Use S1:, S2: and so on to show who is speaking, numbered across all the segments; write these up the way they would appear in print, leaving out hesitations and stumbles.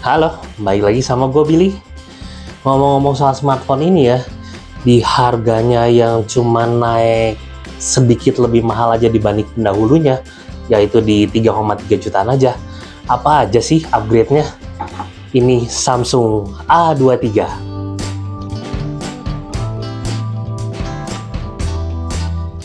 S1: Halo, balik lagi sama gue Billy. Ngomong-ngomong soal smartphone ini ya, di harganya yang cuma naik sedikit lebih mahal aja dibanding pendahulunya, yaitu di 3,3 jutaan aja. Apa aja sih upgrade-nya? Ini Samsung A23.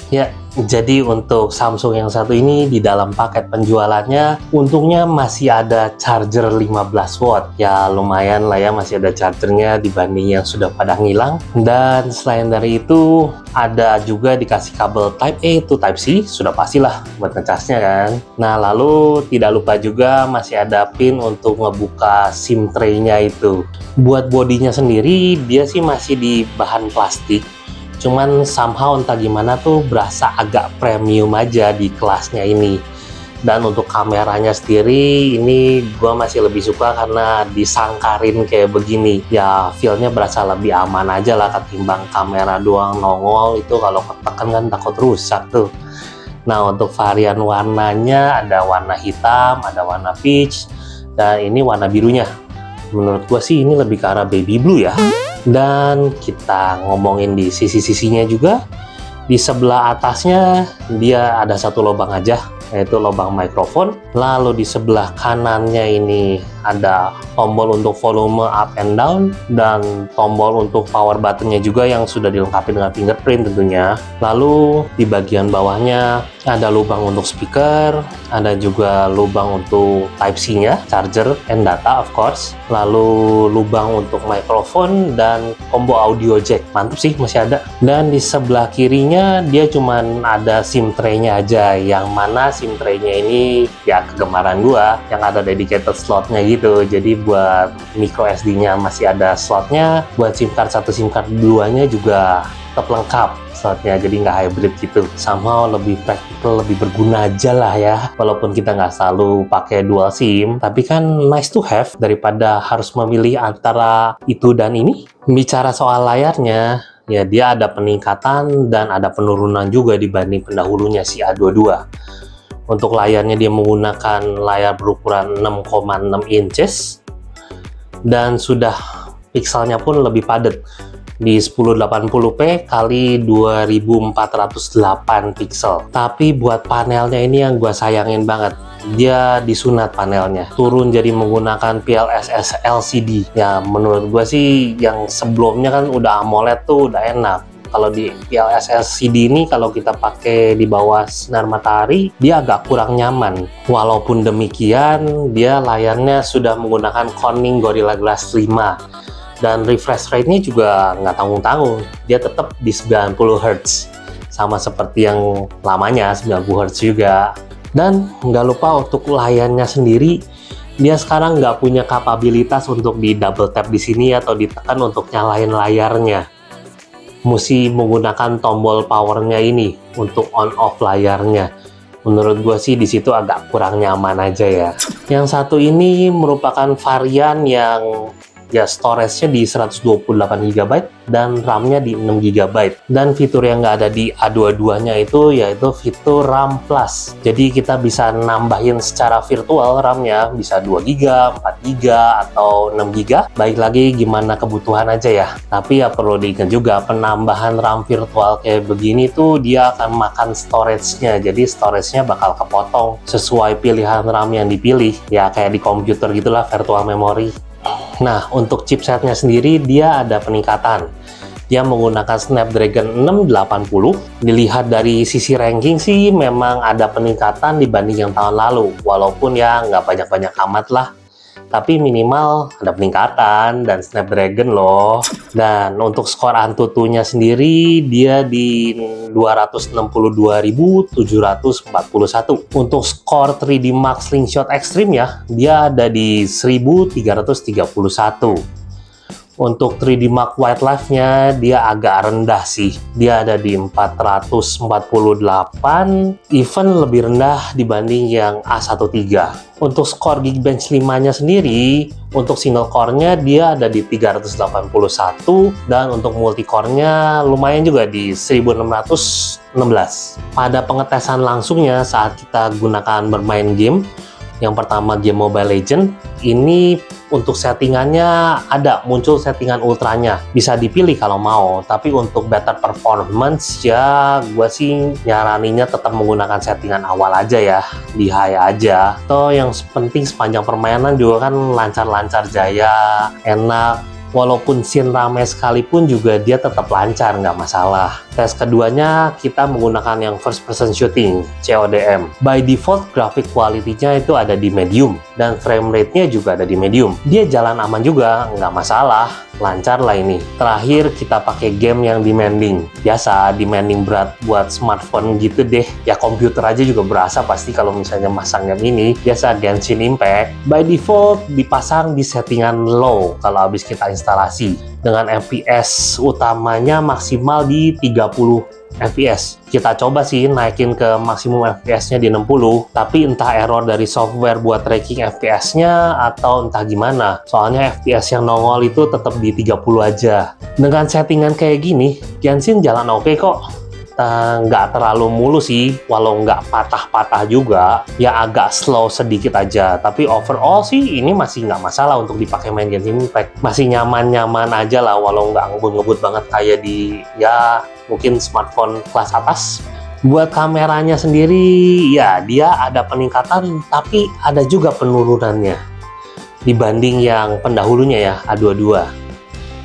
S1: Ya, jadi untuk Samsung yang satu ini di dalam paket penjualannya untungnya masih ada charger 15 watt. Ya lumayan lah ya, masih ada chargernya dibanding yang sudah pada ngilang. Dan selain dari itu ada juga dikasih kabel Type A to Type C, sudah pastilah buat ngecasnya kan. Nah lalu tidak lupa juga masih ada pin untuk ngebuka SIM tray-nya itu. Buat bodinya sendiri dia sih masih di bahan plastik. Cuman somehow entah gimana tuh berasa agak premium aja di kelasnya ini. Dan untuk kameranya sendiri ini gua masih lebih suka karena disangkarin kayak begini. Ya feel-nya berasa lebih aman aja lah ketimbang kamera doang nongol itu kalau ketekan kan takut rusak tuh. Nah untuk varian warnanya ada warna hitam, ada warna peach, dan ini warna birunya. Menurut gua sih ini lebih ke arah baby blue ya. Dan kita ngomongin di sisi-sisinya juga, di sebelah atasnya dia ada satu lubang aja, yaitu lubang mikrofon. Lalu di sebelah kanannya ini ada tombol untuk volume up and down, dan tombol untuk power buttonnya juga yang sudah dilengkapi dengan fingerprint tentunya. Lalu di bagian bawahnya ada lubang untuk speaker, ada juga lubang untuk Type-C-nya, charger and data of course. Lalu lubang untuk mikrofon dan combo audio jack. Mantap sih, masih ada. Dan di sebelah kirinya dia cuman ada SIM tray-nya aja, yang mana SIM tray-nya ini ya kegemaran gua, yang ada dedicated slotnya gitu. Jadi buat micro SD-nya masih ada slotnya, buat SIM card 1 SIM card 2-nya juga tetap lengkap slotnya, jadi nggak hybrid gitu. Somehow lebih praktikal, lebih berguna aja lah ya. Walaupun kita nggak selalu pakai dual SIM, tapi kan nice to have daripada harus memilih antara itu dan ini. Bicara soal layarnya, ya dia ada peningkatan dan ada penurunan juga dibanding pendahulunya si A22. Untuk layarnya dia menggunakan layar berukuran 6,6 inches dan sudah pikselnya pun lebih padat di 1080p kali 2408 pixel. Tapi buat panelnya ini yang gua sayangin banget, dia disunat panelnya, turun jadi menggunakan PLSS LCD. Ya menurut gua sih yang sebelumnya kan udah AMOLED tuh udah enak. Kalau di PLSS LCD ini kalau kita pakai di bawah sinar matahari dia agak kurang nyaman. Walaupun demikian dia layarnya sudah menggunakan Corning Gorilla Glass 5 dan refresh rate-nya juga nggak tanggung-tanggung, dia tetap di 90 Hz sama seperti yang lamanya 90 Hz juga. Dan nggak lupa untuk layarnya sendiri, dia sekarang nggak punya kapabilitas untuk di double tap di sini atau ditekan untuk nyalain layarnya. Mesti menggunakan tombol powernya ini untuk on off layarnya. Menurut gue sih di situ agak kurang nyaman aja ya. Yang satu ini merupakan varian yang ya storage-nya di 128 GB dan RAM-nya di 6 GB. Dan fitur yang nggak ada di A22-nya itu yaitu fitur RAM Plus. Jadi kita bisa nambahin secara virtual RAM-nya, bisa 2 GB, 4 GB, atau 6 GB. Baik lagi gimana kebutuhan aja ya. Tapi ya perlu diingat juga penambahan RAM virtual kayak begini tuh dia akan makan storage-nya. Jadi storage-nya bakal kepotong sesuai pilihan RAM yang dipilih. Ya kayak di komputer gitulah, virtual memory. Nah, untuk chipsetnya sendiri dia ada peningkatan. Dia menggunakan Snapdragon 680. Dilihat dari sisi ranking sih memang ada peningkatan dibanding yang tahun lalu. Walaupun ya nggak banyak-banyak amat lah. Tapi minimal ada peningkatan dan Snapdragon loh. Dan untuk skor Antutunya sendiri dia di 262.741. Untuk skor 3D Mark Slingshot Extreme ya, dia ada di 1331. Untuk 3D Mark Wildlife-nya dia agak rendah sih. Dia ada di 448, even lebih rendah dibanding yang A13. Untuk skor Geekbench 5-nya sendiri, untuk single core-nya dia ada di 381, dan untuk multicore-nya lumayan juga di 1616. Pada pengetesan langsungnya saat kita gunakan bermain game, yang pertama game Mobile Legends, ini untuk settingannya ada muncul settingan ultranya, bisa dipilih kalau mau. Tapi untuk better performance ya gue sih nyaraninnya tetap menggunakan settingan awal aja ya, di high aja. Toh yang penting sepanjang permainan juga kan lancar-lancar jaya, enak. Walaupun scene rame sekalipun juga dia tetap lancar, nggak masalah. Tes keduanya kita menggunakan yang first person shooting, CODM. By default graphic quality-nya itu ada di medium, dan frame rate-nya juga ada di medium. Dia jalan aman juga, nggak masalah, lancar lah ini. Terakhir kita pakai game yang demanding. Biasa, demanding berat buat smartphone gitu deh. Ya komputer aja juga berasa pasti kalau misalnya masang game ini. Biasa Genshin Impact. By default dipasang di settingan low kalau habis kita instalasi. Dengan FPS utamanya maksimal di 30 FPS. Kita coba sih naikin ke maksimum FPS-nya di 60, tapi entah error dari software buat tracking FPS-nya atau entah gimana. Soalnya FPS yang nongol itu tetap di 30 aja. Dengan settingan kayak gini, Genshin jalan oke kok. Nggak terlalu mulus sih, walau nggak patah-patah juga, ya agak slow sedikit aja. Tapi overall sih ini masih nggak masalah untuk dipakai main Genshin Impact. Masih nyaman-nyaman aja lah, walau nggak ngebut-ngebut banget kayak di ya mungkin smartphone kelas atas. Buat kameranya sendiri, ya dia ada peningkatan, tapi ada juga penurunannya dibanding yang pendahulunya ya, A22.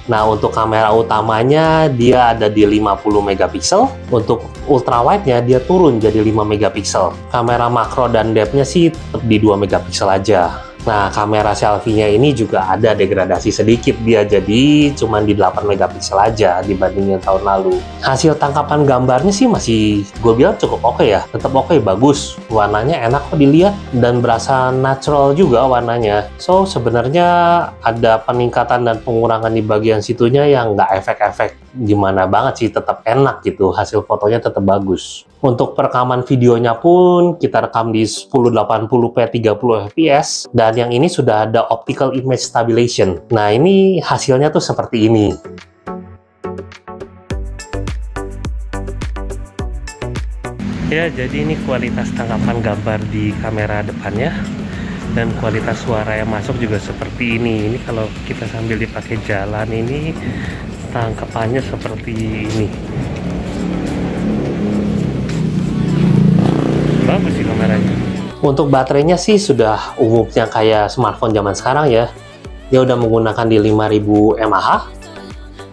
S1: Nah, untuk kamera utamanya dia ada di 50 megapiksel. Untuk ultrawide-nya dia turun jadi 5 megapiksel. Kamera makro dan depth-nya sih tetap di 2 megapiksel aja. Nah, kamera selfie-nya ini juga ada degradasi sedikit, dia jadi cuma di 8 megapiksel aja dibanding yang tahun lalu. Hasil tangkapan gambarnya sih masih gue bilang cukup oke ya, tetap oke, bagus. Warnanya enak kok dilihat dan berasa natural juga warnanya. So, sebenarnya ada peningkatan dan pengurangan di bagian situnya yang nggak efek-efek gimana banget sih, tetap enak gitu, hasil fotonya tetap bagus. Untuk perekaman videonya pun kita rekam di 1080p 30 fps, dan yang ini sudah ada optical image stabilization. Nah, ini hasilnya tuh seperti ini. Ya, jadi ini kualitas tangkapan gambar di kamera depannya, dan kualitas suara yang masuk juga seperti ini. Ini kalau kita sambil dipakai jalan ini tangkapannya seperti ini. Bagus sih kameranya. Untuk baterainya sih sudah umumnya kayak smartphone zaman sekarang ya. Dia udah menggunakan di 5000 mAh.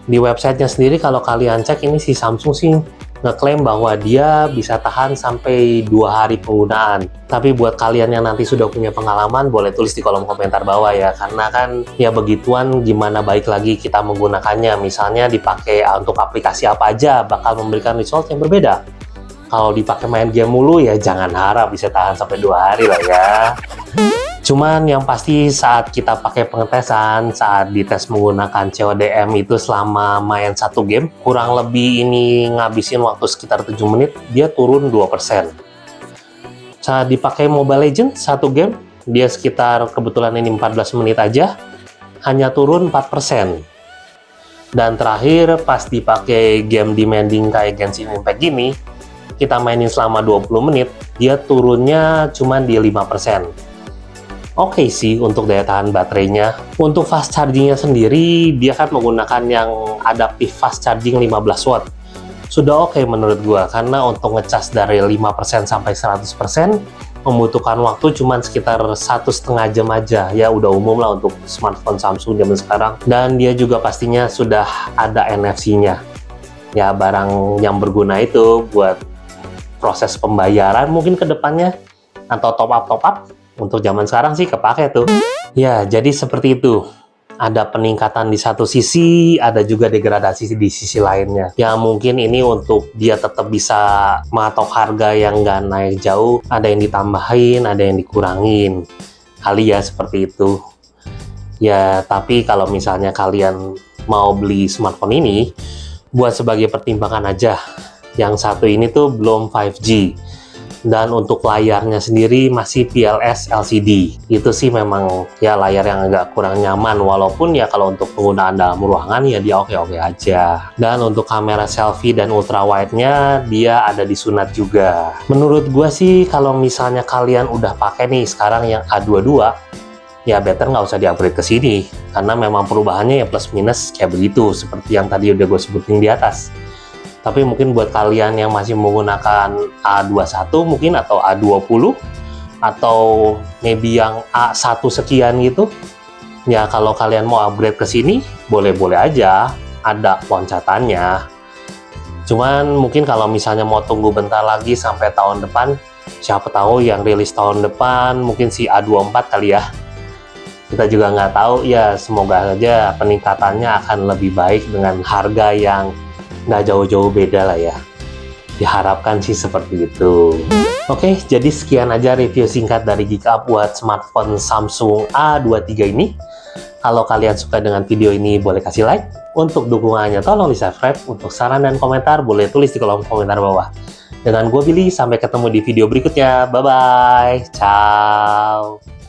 S1: Di websitenya sendiri kalau kalian cek ini si Samsung sih ngeklaim bahwa dia bisa tahan sampai 2 hari penggunaan. Tapi buat kalian yang nanti sudah punya pengalaman, boleh tulis di kolom komentar bawah ya. Karena kan ya begituan, gimana baik lagi kita menggunakannya. Misalnya dipakai untuk aplikasi apa aja, bakal memberikan result yang berbeda. Kalau dipakai main game mulu ya jangan harap bisa tahan sampai 2 hari lah ya. Cuman yang pasti saat kita pakai pengetesan, saat dites menggunakan CODM itu selama main satu game, kurang lebih ini ngabisin waktu sekitar 7 menit, dia turun 2%. Saat dipakai Mobile Legends satu game, dia sekitar kebetulan ini 14 menit aja, hanya turun 4%. Dan terakhir pas dipakai game demanding kayak Genshin Impact gini, kita mainin selama 20 menit, dia turunnya cuma di 5%. Oke sih untuk daya tahan baterainya. Untuk fast chargingnya sendiri, dia kan menggunakan yang adaptive fast charging 15 watt. Sudah oke menurut gua, karena untuk ngecas dari 5% sampai 100% membutuhkan waktu cuma sekitar 1,5 jam aja. Ya udah umum lah untuk smartphone Samsung zaman sekarang. Dan dia juga pastinya sudah ada NFC-nya. Ya barang yang berguna itu buat proses pembayaran mungkin ke depannya, atau top up untuk zaman sekarang sih kepake tuh. Ya, jadi seperti itu. Ada peningkatan di satu sisi, ada juga degradasi di sisi lainnya. Ya mungkin ini untuk dia tetap bisa matok harga yang nggak naik jauh, ada yang ditambahin, ada yang dikurangin. Kali ya seperti itu. Ya, tapi kalau misalnya kalian mau beli smartphone ini, buat sebagai pertimbangan aja. Yang satu ini tuh belum 5G, dan untuk layarnya sendiri masih PLS LCD. Itu sih memang ya layar yang agak kurang nyaman, walaupun ya kalau untuk penggunaan dalam ruangan ya dia oke-oke aja. Dan untuk kamera selfie dan ultrawide-nya dia ada di Sunat juga. Menurut gua sih kalau misalnya kalian udah pakai nih sekarang yang A22, ya better nggak usah di-upgrade ke sini, karena memang perubahannya ya plus minus kayak begitu, seperti yang tadi udah gue sebutin di atas. Tapi mungkin buat kalian yang masih menggunakan A21 mungkin, atau A20, atau maybe yang A1 sekian gitu, ya kalau kalian mau upgrade ke sini, boleh-boleh aja, ada loncatannya. Cuman mungkin kalau misalnya mau tunggu bentar lagi sampai tahun depan, siapa tahu yang rilis tahun depan mungkin si A24 kali ya. Kita juga nggak tahu ya, semoga aja peningkatannya akan lebih baik dengan harga yang nggak jauh-jauh beda lah ya. Diharapkan sih seperti itu. Oke, jadi sekian aja review singkat dari GeekUp buat smartphone Samsung A23 ini. Kalau kalian suka dengan video ini, boleh kasih like. Untuk dukungannya tolong di subscribe. Untuk saran dan komentar, boleh tulis di kolom komentar bawah. Dengan gue Billy, sampai ketemu di video berikutnya. Bye-bye. Ciao.